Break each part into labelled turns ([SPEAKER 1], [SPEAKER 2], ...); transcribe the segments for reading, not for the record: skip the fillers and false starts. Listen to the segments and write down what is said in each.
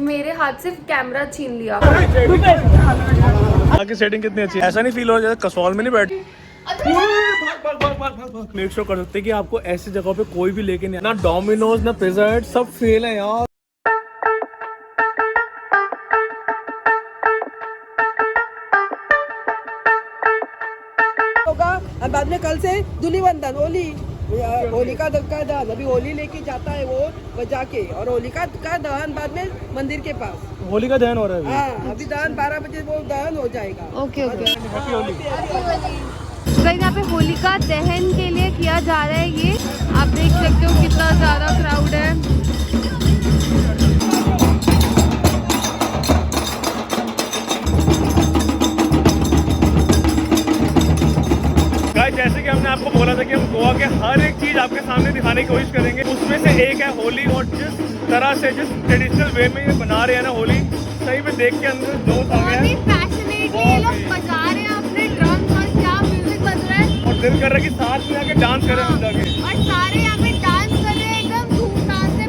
[SPEAKER 1] मेरे हाथ से कैमरा छीन लिया।
[SPEAKER 2] आगे सेटिंग कितनी अच्छी है, ऐसा नहीं फील हो जैसे कसौल में नहीं बैठ। मेक श्योर कर सकते कि आपको ऐसी जगह पे कोई भी लेके नहीं, ना डोमिनोज ना पिज़्ज़ा हट, सब फेल है यार।
[SPEAKER 3] और बाद में कल से धूलिवंदन होलिका का दहन, अभी होली लेके जाता है वो बजा के, और होलिका का दहन बाद में मंदिर के पास
[SPEAKER 2] होली का दहन हो रहा है
[SPEAKER 3] हाँ, अभी दहन 12 बजे वो दहन हो जाएगा।
[SPEAKER 1] Okay okay.
[SPEAKER 2] Happy Holi.
[SPEAKER 1] Guys यहाँ पे होलिका दहन के लिए किया जा रहा है ये, आप देख सकते हो कितना ज़्यादा क्राउड है।
[SPEAKER 2] गाइस जैसे कि हमने आपको बोला था कि हम गोवा के हर एक चीज आपके सामने दिखाने की कोशिश करेंगे, उसमें से एक है होली। और जिस तरह से जिस ट्रेडिशनल वे में ये बना रहे हैं ना होली, सही में देख के अंदर जोश आ गया है।
[SPEAKER 1] पैशनेटली लोग बजा रहे हैं अपने ड्रम्स और क्या म्यूजिक बज रहा है,
[SPEAKER 2] और दिल कर रहा है कि साथ में आके डांस करें हम जाके।
[SPEAKER 1] और सारे यहाँ पे डांस कर रहे हैं एकदम धूमधाम से।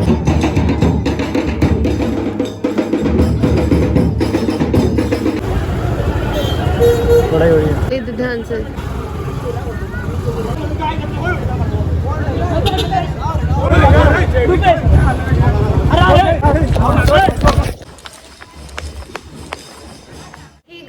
[SPEAKER 2] बड़ाई हो रही है
[SPEAKER 1] ध्यान से।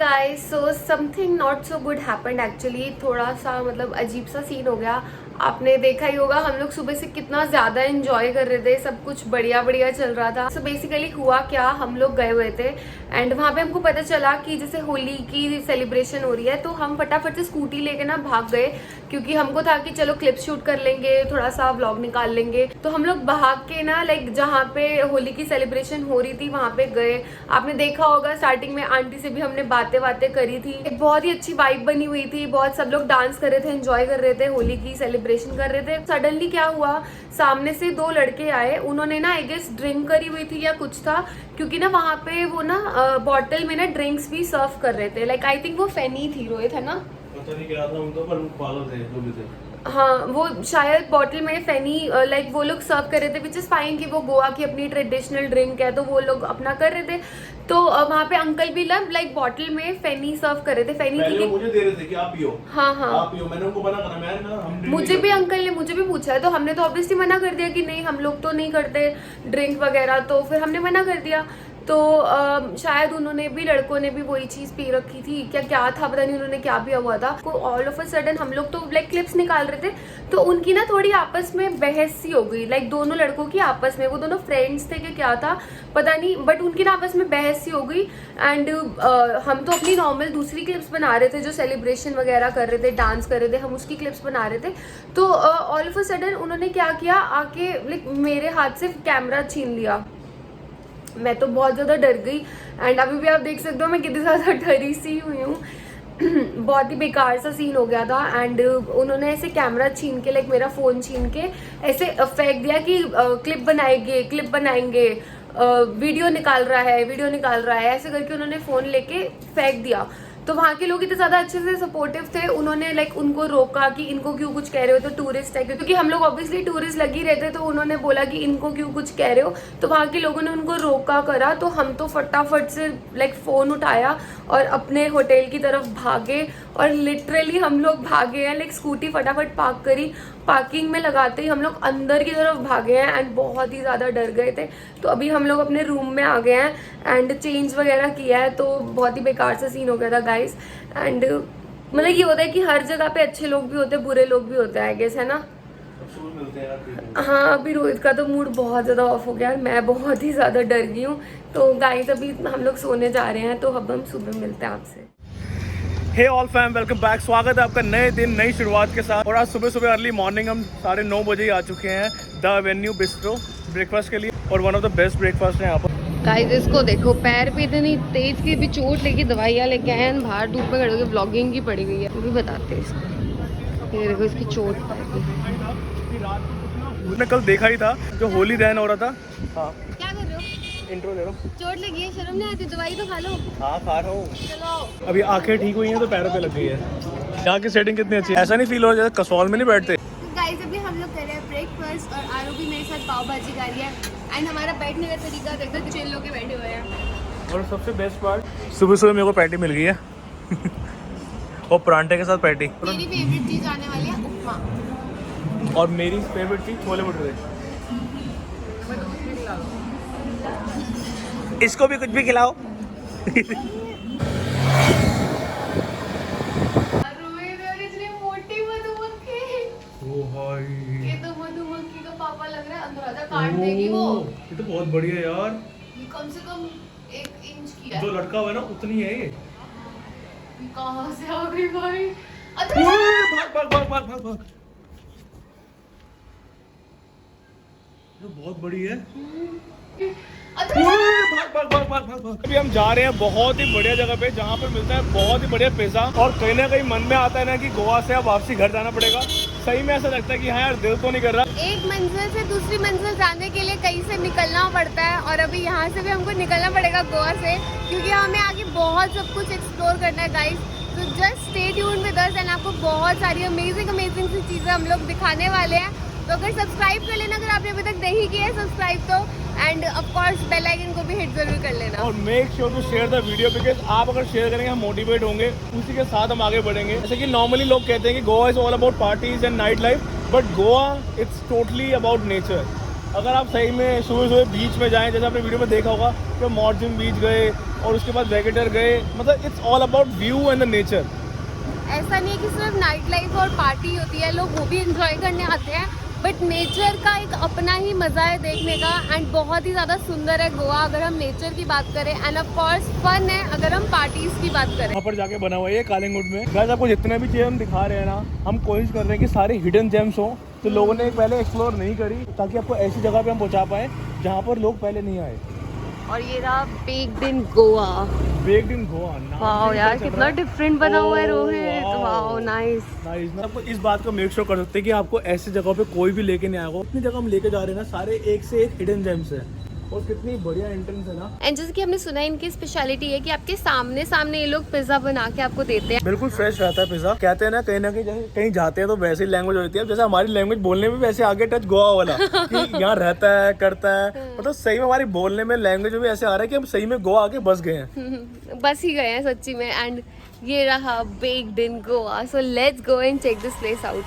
[SPEAKER 1] Guys so something not so good happened actually, थोड़ा सा मतलब अजीब सा सीन हो गया। आपने देखा ही होगा हम लोग सुबह से कितना ज़्यादा एंजॉय कर रहे थे, सब कुछ बढ़िया बढ़िया चल रहा था। सो बेसिकली हुआ क्या, हम लोग गए हुए थे एंड वहाँ पे हमको पता चला कि जैसे होली की सेलिब्रेशन हो रही है, तो हम फटाफट से स्कूटी लेके ना भाग गए, क्योंकि हमको था कि चलो क्लिप शूट कर लेंगे, थोड़ा सा व्लॉग निकाल लेंगे। तो हम लोग भाग के ना लाइक जहाँ पे होली की सेलिब्रेशन हो रही थी वहाँ पे गए। आपने देखा होगा स्टार्टिंग में आंटी से भी हमने बातें करी थी, एक बहुत ही अच्छी वाइब बनी हुई थी, बहुत सब लोग डांस कर रहे थे, एंजॉय कर रहे थे, होली की सेलिब्रेशन कर रहे थे। सडनली क्या हुआ, सामने से दो लड़के आए, उन्होंने ना आई गेस ड्रिंक करी हुई थी या कुछ था, क्योंकि ना वहाँ पे वो ना बॉटल में ना ड्रिंक्स भी सर्व कर रहे थे। लाइक आई थिंक वो फेनी थी, रोहित है ना,
[SPEAKER 2] पता नहीं क्या था उनको, पर पागल थे जो भी थे।
[SPEAKER 1] हाँ वो शायद बॉटल में फेनी लाइक वो लोग सर्व कर रहे थे, विच इज फाइन कि वो गोवा की अपनी ट्रेडिशनल ड्रिंक है तो वो लोग अपना कर रहे थे। तो वहाँ पे अंकल भी लाइक बॉटल में फेनी सर्व कर रहे थे। फेनी
[SPEAKER 2] पहले मुझे दे रहे थे कि आप पियो।
[SPEAKER 1] हाँ हाँ
[SPEAKER 2] आप पियो, मैंने उनको मना करा, हम
[SPEAKER 1] मुझे भी अंकल ने मुझे भी पूछा है, तो हमने तो ऑब्वियसली मना कर दिया कि नहीं हम लोग तो नहीं करते ड्रिंक वगैरह, तो फिर हमने मना कर दिया। तो शायद उन्होंने भी, लड़कों ने भी वही चीज़ पी रखी थी, क्या था पता नहीं उन्होंने क्या पिया हुआ था। ऑल ऑफ अ सडन हम लोग तो लाइक क्लिप्स निकाल रहे थे, तो उनकी ना थोड़ी आपस में बहस सी हो गई, लाइक दोनों लड़कों की आपस में, वो दोनों फ्रेंड्स थे कि क्या था पता नहीं, बट उनकी ना आपस में बहस सी हो गई। एंड हम तो अपनी नॉर्मल दूसरी क्लिप्स बना रहे थे, जो सेलिब्रेशन वगैरह कर रहे थे, डांस कर रहे थे, हम उसकी क्लिप्स बना रहे थे। तो ऑल ऑफ अ सडन उन्होंने क्या किया, आके लाइक मेरे हाथ से कैमरा छीन लिया। मैं तो बहुत ज़्यादा डर गई एंड अभी भी आप देख सकते हो मैं कितनी ज़्यादा डरी सी हुई हूँ। बहुत ही बेकार सा सीन हो गया था एंड उन्होंने ऐसे कैमरा छीन के लाइक मेरा फ़ोन छीन के ऐसे फेंक दिया कि क्लिप बनाएंगे, वीडियो निकाल रहा है, ऐसे करके उन्होंने फ़ोन लेके फेंक दिया। तो वहाँ के लोग इतने ज़्यादा अच्छे से सपोर्टिव थे, उन्होंने लाइक उनको रोका कि इनको क्यों कुछ कह रहे हो, तो टूरिस्ट है, क्योंकि हम लोग ऑब्वियसली टूरिस्ट लगी रहते, तो उन्होंने बोला कि इनको क्यों कुछ कह रहे हो। तो वहाँ के लोगों ने उनको रोका करा, तो हम तो फटाफट से लाइक फ़ोन उठाया और अपने होटल की तरफ भागे, और लिटरली हम लोग भागे हैं, लाइक स्कूटी फटाफट पार्क करी, पार्किंग में लगाते ही हम लोग अंदर की तरफ भागे हैं एंड बहुत ही ज़्यादा डर गए थे। तो अभी हम लोग अपने रूम में आ गए हैं एंड चेंज वगैरह किया है, तो बहुत ही बेकार सा सीन हो गया था गाइस। एंड मतलब ये होता है कि हर जगह पे अच्छे लोग भी होते हैं, बुरे लोग भी होते हैं, आई गेस, है ना। हाँ अभी रोहित का तो मूड बहुत ज़्यादा ऑफ हो गया, मैं बहुत ही ज़्यादा डर गई हूँ। तो गाइस अभी हम लोग सोने जा रहे हैं, तो अब हम सुबह मिलते हैं आपसे।
[SPEAKER 2] हे ऑल फैम, वेलकम बैक। स्वागत है आपका नए दिन नई शुरुआत के साथ। और आज सुबह सुबह अर्ली मॉर्निंग हम 9:30 बजे ही आ चुके हैं द एवेन्यू बिस्ट्रो ब्रेकफास्ट के लिए, और one of the best breakfast है यहाँ पर।
[SPEAKER 1] गाइस इसको देखो, पैर पे इतनी तेज की भी चोट लेके दवाइयाँ लेके आए हैं, बाहर धूप में खड़े होकर व्लॉगिंग की पड़ी हुई है, वो भी बताते हैं इसको। ये देखो इसकी चोट पैर की।
[SPEAKER 2] उसने कल देखा ही था जो होली दहन हो रहा था। हाँ
[SPEAKER 1] क्या कर रहे हो?
[SPEAKER 2] इंट्रो ले लो।
[SPEAKER 1] चोट लगी है, शर्म नहीं आती? दवाई तो खा लो।
[SPEAKER 2] हाँ खा रहा हूँ।
[SPEAKER 1] चलो।
[SPEAKER 2] अभी आंखें ठीक हुई हैं तो पैरों पे लग गई है। यहाँ की सेटिंग कितनी अच्छी है, ऐसा नहीं फील हो जैसे कसौल में नहीं बैठते।
[SPEAKER 1] गाइस अभी हम लोग कर रहे हैं ब्रेकफास्ट और आरू भी मेरे साथ पाव भाजी खा रही है एंड हमारा बैठने का तरीका देखो, चिल होके बैठे हुए हैं।
[SPEAKER 2] और सबसे बेस्ट पार्ट, सुबह सुबह मेरे को पैटी मिल गई है और परांठे के साथ पैटी।
[SPEAKER 1] मेरी फेवरेट चीज आने वाली है उपमा।
[SPEAKER 2] और मेरी फेवरेट चीज छोले भटूरे। इसको भी कुछ भी खिलाओ।
[SPEAKER 1] मोटी मधुमक्खी,
[SPEAKER 2] ओ भाई,
[SPEAKER 1] ये तो मधुमक्खी का पापा लग रहा है, अंदर आजा काट देगी वो।
[SPEAKER 2] ये तो बहुत बढ़िया है यार।
[SPEAKER 1] ये कम से कम 1 इंच की है।
[SPEAKER 2] जो लटका हुआ है ना उतनी है ये।
[SPEAKER 1] कहाँ से आ गई भाई?
[SPEAKER 2] भाग भाग भाग भाग भाग भाग। ये बहुत बड़ी है। अभी हम जा रहे हैं बहुत ही बढ़िया जगह पे जहाँ पर मिलता है बहुत ही बढ़िया पिज्जा, और कहीं ना कहीं मन में आता है ना कि गोवा से अब वापसी घर जाना पड़ेगा। सही में ऐसा लगता है कि हाँ यार दिल तो नहीं कर रहा।
[SPEAKER 1] एक मंजिल से दूसरी मंजिल जाने के लिए कहीं से निकलना पड़ता है, और अभी यहाँ से भी हमको निकलना पड़ेगा गोवा से, क्योंकि हमें आगे बहुत सब कुछ एक्सप्लोर करना है गाइस। तो just stay tuned with us and आपको बहुत सारी अमेजिंग सी चीज़ें हम लोग दिखाने वाले हैं। तो अगर सब्सक्राइब कर लेना, अगर आपने अभी तक नहीं किया है सब्सक्राइब, तो and of course bell icon को भी हिट जरूर कर लेना।
[SPEAKER 2] और make sure to share the video, because आप अगर शेयर करेंगे हम मोटिवेट होंगे, उसी के साथ हम आगे बढ़ेंगे। जैसे कि नॉर्मली लोग कहते हैं कि Goa is all about parties and night life, but Goa it's totally about nature. अगर आप सही में सुबह सुबह बीच में जाएं, जैसे आपने वीडियो में देखा होगा तो मॉर्जिन बीच गए और उसके बाद वेगेटर गए, मतलब it's all about view and the nature.
[SPEAKER 1] ऐसा नहीं है कि सिर्फ नाइट लाइफ और पार्टी होती है, लोग वो भी एंजॉय करने आते हैं, बट नेचर का एक अपना ही मज़ा है देखने का, एंड बहुत ही ज़्यादा सुंदर है गोवा अगर हम नेचर की बात करें, एंड ऑफ कोर्स फन है अगर हम पार्टीज की बात करें।
[SPEAKER 2] यहाँ पर जाके बना हुआ है ये कालिंगुड में। गाइस आपको जितने भी चीज़ हम दिखा रहे हैं ना, हम कोशिश कर रहे हैं कि सारे हिडन जेम्स हो तो लोगों ने पहले एक्सप्लोर नहीं करी, ताकि आपको ऐसी जगह पे हम पहुँचा पाए जहाँ पर लोग पहले नहीं आए।
[SPEAKER 1] और ये रहा baked in Goa.
[SPEAKER 2] Baked in Goa.
[SPEAKER 1] Wow यार कितना डिफरेंट बना हुआ है रोहित। Wow nice.
[SPEAKER 2] आपको इस बात को मेक श्योर कर सकते हैं कि आपको ऐसी जगह पे कोई भी लेके नहीं आएगा। इतनी जगह हम लेके जा रहे हैं ना, सारे एक से एक हिडन जेम्स है, और कितनी बढ़िया एंट्रेंस है ना।
[SPEAKER 1] एंड जैसे कि हमने सुना है इनकी स्पेशलिटी है कि आपके सामने सामने ये लोग पिज्जा बना के आपको देते हैं।
[SPEAKER 2] बिल्कुल फ्रेश रहता है पिज्जा। कहते हैं ना कहीं जैसे कहीं जाते हैं तो वैसी लैंग्वेज होती है, जैसे हमारी लैंग्वेज बोलने में वैसे आगे टच गोवा वाला कि यहाँ रहता है करता है, मतलब सही में हमारी बोलने में लैंग्वेज में भी ऐसे आ रहा है कि हम सही में गोवा आके बस गए हैं।
[SPEAKER 1] बस ही गए हैं सच्ची में। एंड ये रहा baked in Goa, so let's go and check this place out.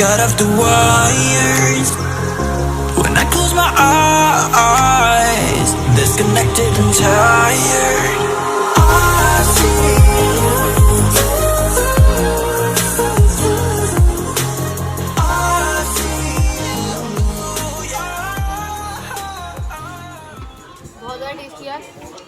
[SPEAKER 4] Got off the wires when I close my eyes, disconnected and tired. I see you. I see you.
[SPEAKER 1] बहुत ज़्यादा टेस्टी है,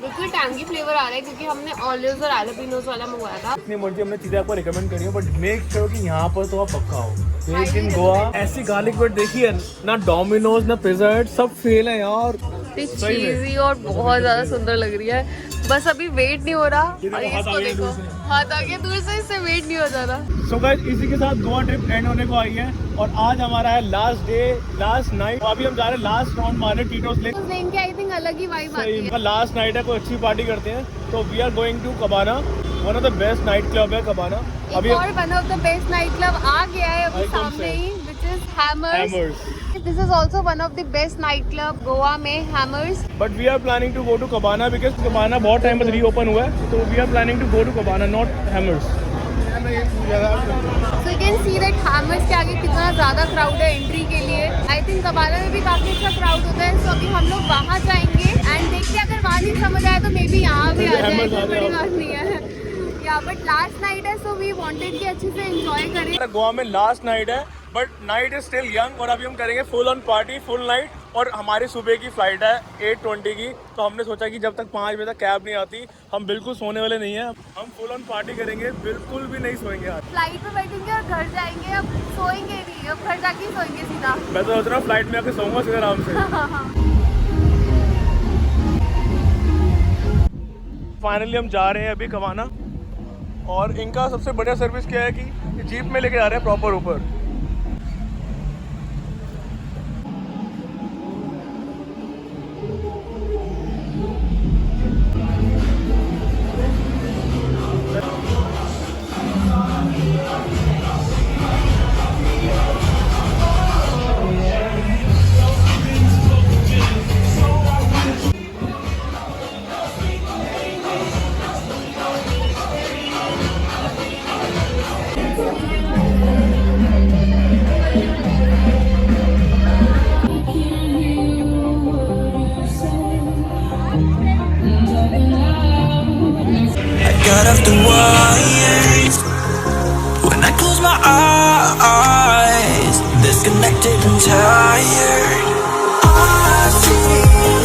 [SPEAKER 1] बिल्कुल टैंगी फ्लेवर आ रहा है क्योंकि हमने olives और एलोपिनोस वाला मंगवाया था।
[SPEAKER 2] इतनी मर्जी हमने चीज़ें आपको रिकमेंड करी है, बट मेक श्योर कि यहाँ पर तो आप पक्का हो। लेकिन गोवा ऐसी गार्लिक ब्रेड देखी है ना, डोमिनोज ना पिज़्ज़ा हट, सब फेल है यार।
[SPEAKER 1] चीज़ी और बहुत ज़्यादा सुंदर लग रही है, बस अभी वेट नहीं हो रहा। और इसको देखो, हाथ आगे दूर से, इससे वेट नहीं हो जा रहा।
[SPEAKER 2] सो गाइस इसी के साथ गोवा ट्रिप एंड होने को आई है, और आज हमारा है लास्ट डे, लास्ट नाइट। अभी हम जा रहे हैं लास्ट राउंड मारने टीटोस लेक।
[SPEAKER 1] उस दिन की आई थिंक अलग ही वाइब आती है।
[SPEAKER 2] लास्ट नाइट है, कोई अच्छी पार्टी करते हैं, तो we are going to Cabana, one of the best night club है कबाना।
[SPEAKER 1] अभी और one of the best night club आ गया है अभी सामने ही, which is Hammers. This is also one of the best night club Goa में, Hammers.
[SPEAKER 2] But we are planning to go to Cabana because Cabana बहुत टाइम बाद रीओपन हुआ है, तो we are planning to go to Cabana, not Hammers.
[SPEAKER 1] So you can see that Hammers के आगे कितना ज़्यादा क्राउड है एंट्री के लिए। I think कबाना में भी काफ़ी अच्छा क्राउड होता है, so अभी हम लोग वहाँ जाएंगे एंड देखते हैं, अगर वहाँ नहीं समझ आया तो मे बी यहाँ भी आ जाए, कोई बड़ी बात नहीं है। या बट लास्ट नाइट है, सो वी वांटेड कि अच्छे से एंजॉय करें।
[SPEAKER 2] गोवा में लास्ट नाइट है, but night is still young, और अभी हम करेंगे full on party, full night. और हमारी सुबह की फ्लाइट है 8:20 की, तो हमने सोचा कि जब तक 5 बजे तक कैब नहीं आती हम बिल्कुल सोने वाले नहीं हैं, हम फुल ऑन पार्टी करेंगे, बिल्कुल भी नहीं सोएंगे आज।
[SPEAKER 1] फ्लाइट में बैठेंगे और घर जाएंगे, अब सोएंगे नहीं, अब घर जाके सोएंगे सीधा।
[SPEAKER 2] मैं तो सोच रहा हूँ फ्लाइट में आके सोऊंगा सीधा आराम से। फाइनली हम जा रहे हैं अभी कबाना, और इनका सबसे बढ़िया सर्विस क्या है कि जीप में लेके जा रहे हैं प्रॉपर ऊपर।
[SPEAKER 4] off the wires. When I close my eyes, disconnected and tired. I see you.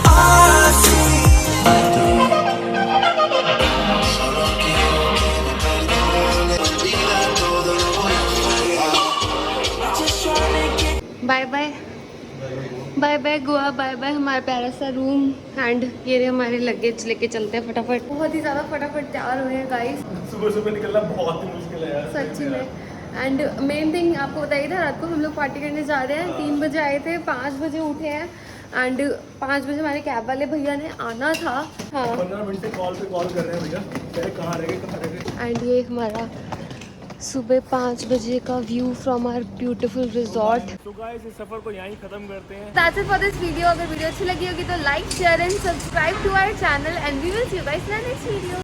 [SPEAKER 4] I see
[SPEAKER 1] bye bye bye bye Goa, bye bye हमारा प्यारा सा रूम एंड ये रहे हमारे लगेज, लेके चलते हैं फटाफट। बहुत ही ज़्यादा फटाफट तैयार हुए हैं गाइस,
[SPEAKER 2] सुबह सुबह निकलना बहुत ही मुश्किल है यार
[SPEAKER 1] सच्ची में। एंड मेन थिंग आपको बताइए था, रात को हम लोग पार्टी करने जा रहे हैं। 3 बजे आए थे, 5 बजे उठे हैं एंड 5 बजे हमारे कैब वाले भैया ने आना था। हाँ
[SPEAKER 2] 15 मिनट से कॉल पे कॉल कर रहे हैं भैया, कहाँ रह गए।
[SPEAKER 1] एंड ये हमारा सुबह 5 बजे का view from our beautiful resort.
[SPEAKER 2] तो गाइस इस सफर को यहीं खत्म करते हैं।
[SPEAKER 1] That's it for this video। अगर वीडियो अच्छी लगी होगी तो like, share and subscribe to our channel and we will see you guys in the next video.